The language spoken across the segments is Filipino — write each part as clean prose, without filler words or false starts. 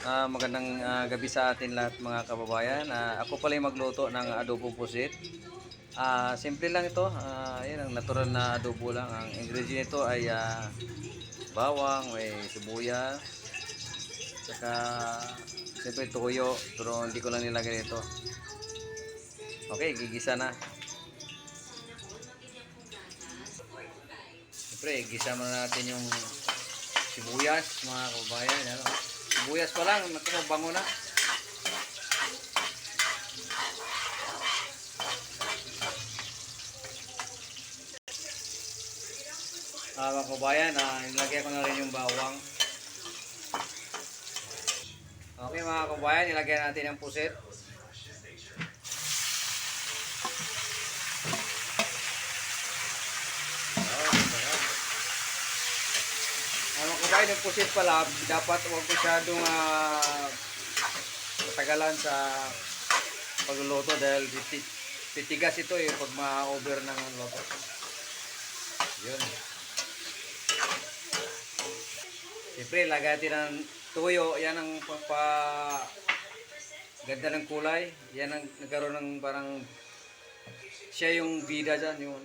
Magandang gabi sa atin lahat mga kababayan. Ako pala yung magluto ng adobong pusit. Simple lang ito. Yan ang natural na adobo lang. Ang ingredient nito ay bawang, may sibuyas, saka siyempre toyo. Pero hindi ko lang nilagay nito. Okay, gigisa na. Siyempre, gisa muna natin yung sibuyas mga kababayan. Ano? Sibuyas pa lang, bango na. Mga kabayan, nilagay ko na rin yung bawang. Okay mga kabayan, nilagay natin ang pusit. Mga kabayan, yung pusit pala, dapat huwag masyadong matagalan sa pagluluto dahil titigas ito pag ma-over ng luto. Yun. Siyempre, lagay natin ng tuyo. Yan ang ganda ng kulay. Yan ang nagkaroon ng parang siya yung bida dyan, yung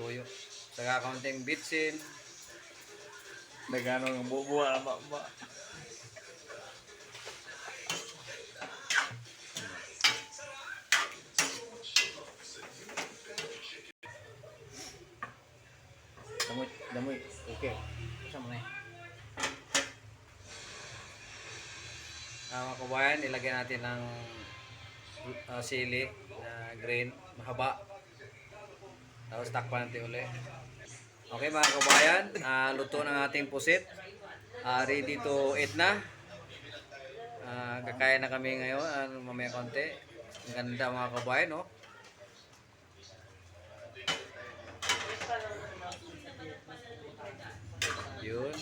tuyo. Saka kaunting bitsin. Nagano ng bubuha ba? Damoy. Okay. Sama na. Mga kabayan, ilagay natin ng sili na green, mahaba. Tapos takpan natin ulit. Okay mga kabayan, luto ng ating pusit. Ready to eat na. Kakain na kami ngayon, mamaya konti. Ang ganda mga kabayan, no? Yun,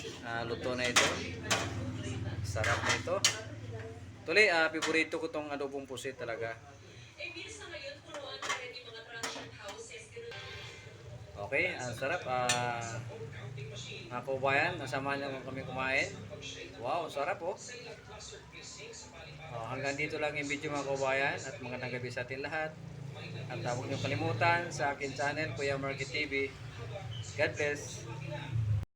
luto na ito. Sarap na ito. Tuloy, favorito ko tong adobong pusit talaga. Okay, ang sarap. Mga kabayan, nasamahan niyo kami kumain. Wow, sarap oh. Hanggang dito lang yung video mga kabayan at magandang gabi sa atin lahat. At huwag niyo kalimutan sa akin channel, Kuya Marky TV. God bless.